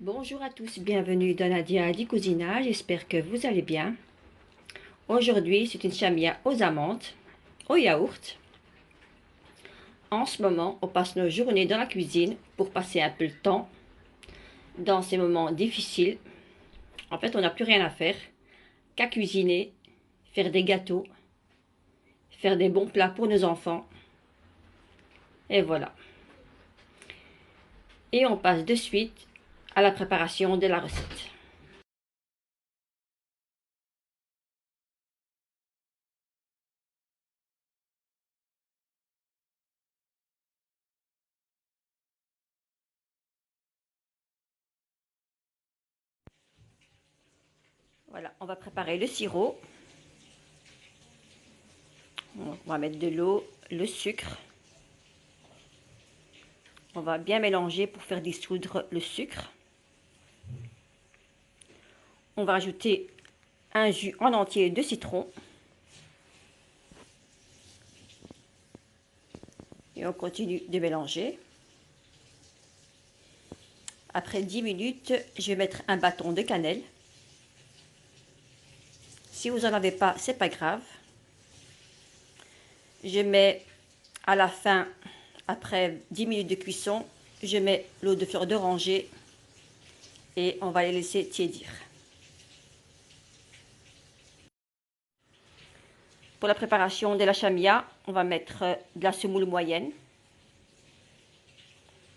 Bonjour à tous, bienvenue dans Nadia dit Cousinage, j'espère que vous allez bien. Aujourd'hui, c'est une chamia aux amandes, au yaourt. En ce moment, on passe nos journées dans la cuisine pour passer un peu le temps dans ces moments difficiles. En fait, on n'a plus rien à faire qu'à cuisiner, faire des gâteaux, faire des bons plats pour nos enfants. Et voilà. Et on passe de suite à la préparation de la recette. Voilà, on va préparer le sirop. On va mettre de l'eau, le sucre. On va bien mélanger pour faire dissoudre le sucre. On va ajouter un jus en entier de citron. Et on continue de mélanger. Après 10 minutes, je vais mettre un bâton de cannelle. Si vous n'en avez pas, c'est pas grave. Je mets à la fin, après 10 minutes de cuisson, je mets l'eau de fleur d'oranger et on va les laisser tiédir. Pour la préparation de la chamia, on va mettre de la semoule moyenne.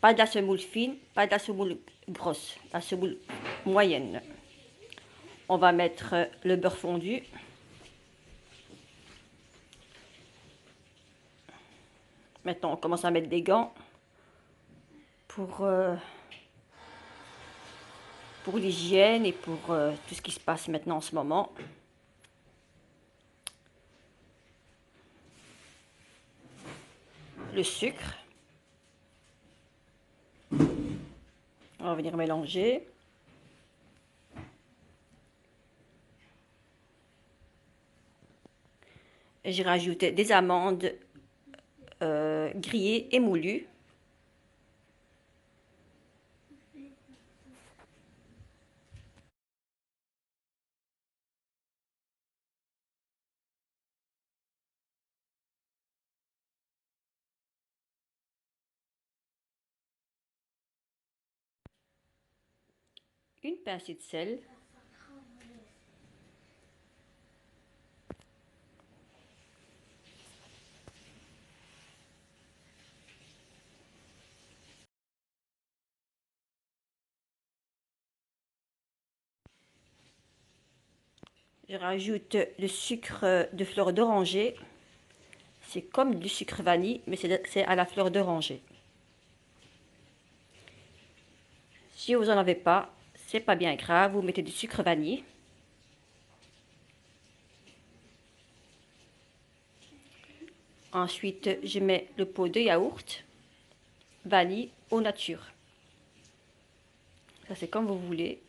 Pas de la semoule fine, pas de la semoule grosse, la semoule moyenne. On va mettre le beurre fondu. Maintenant, on commence à mettre des gants pour l'hygiène et pour tout ce qui se passe maintenant en ce moment. Le sucre. On va venir mélanger. J'ai rajouté des amandes grillées et moulues. Une pincée de sel. Je rajoute le sucre de fleur d'oranger. C'est comme du sucre vanille, mais c'est à la fleur d'oranger. Si vous n'en avez pas, c'est pas bien grave, vous mettez du sucre vanille. Ensuite, je mets le pot de yaourt, vanille au nature. Ça, c'est comme vous voulez.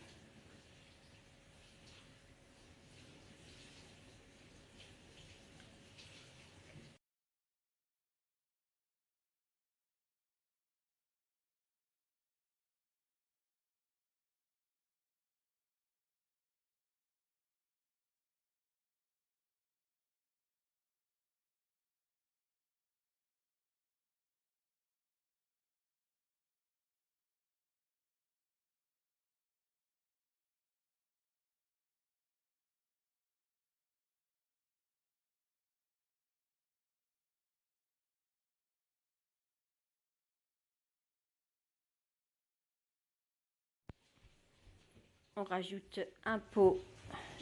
On rajoute un pot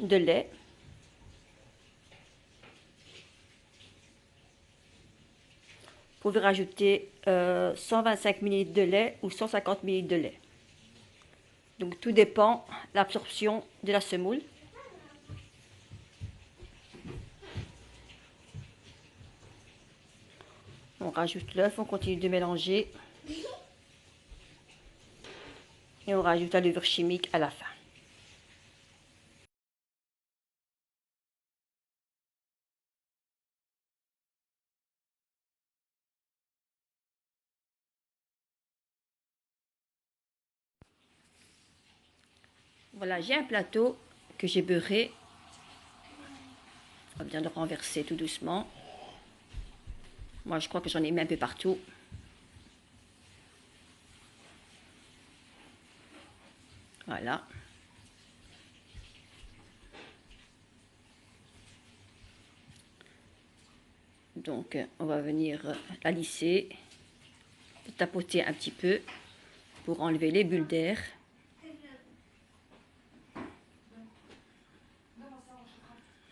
de lait. Vous pouvez rajouter 125 ml de lait ou 150 ml de lait. Donc tout dépend de l'absorption de la semoule. On rajoute l'œuf, on continue de mélanger. Et on rajoute la levure chimique à la fin. Voilà, j'ai un plateau que j'ai beurré. On va bien le renverser tout doucement. Moi, je crois que j'en ai mis un peu partout. Voilà. Donc, on va venir la lisser, tapoter un petit peu pour enlever les bulles d'air.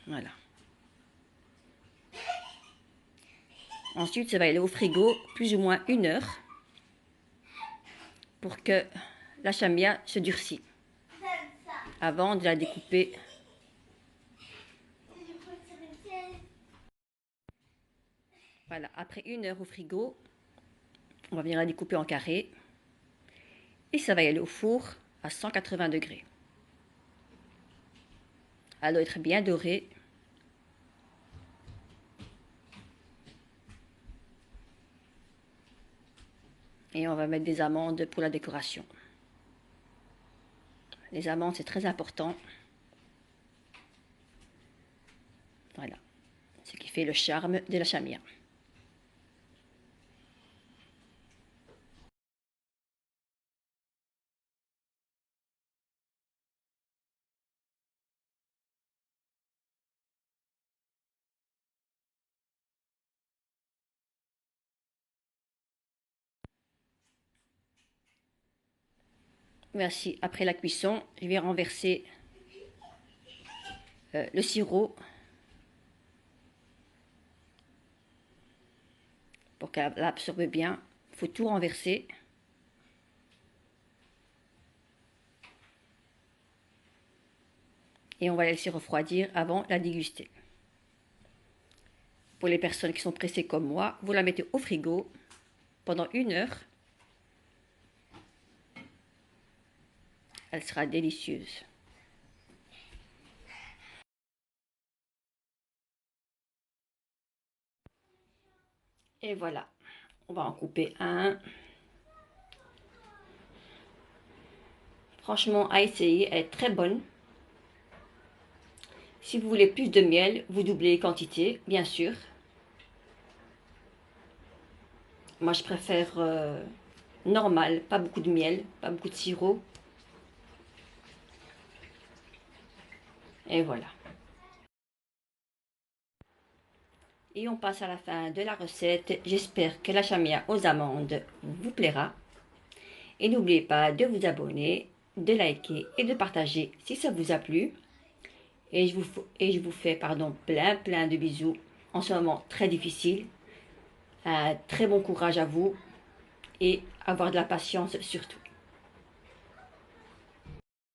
Voilà. Ensuite, ça va aller au frigo plus ou moins 1 heure pour que la chamia se durcisse avant de la découper. Voilà, après 1 heure au frigo, on va venir la découper en carrés et ça va y aller au four à 180 degrés. Elle doit être bien dorée. Et on va mettre des amandes pour la décoration. Les amandes, c'est très important. Voilà, ce qui fait le charme de la chamia. Merci. Après la cuisson, je vais renverser le sirop pour qu'elle absorbe bien. Il faut tout renverser. Et on va la laisser refroidir avant de la déguster. Pour les personnes qui sont pressées comme moi, vous la mettez au frigo pendant 1 heure. Elle sera délicieuse. Et voilà, on va en couper un. Franchement, à essayer, elle est très bonne. Si vous voulez plus de miel, vous doublez les quantités, bien sûr. Moi, je préfère normal, pas beaucoup de miel, pas beaucoup de sirop. Et voilà. Et on passe à la fin de la recette. J'espère que la chamia aux amandes vous plaira. Et n'oubliez pas de vous abonner, de liker et de partager si ça vous a plu. Et je vous fais plein de bisous en ce moment très difficile. Un très bon courage à vous et avoir de la patience surtout.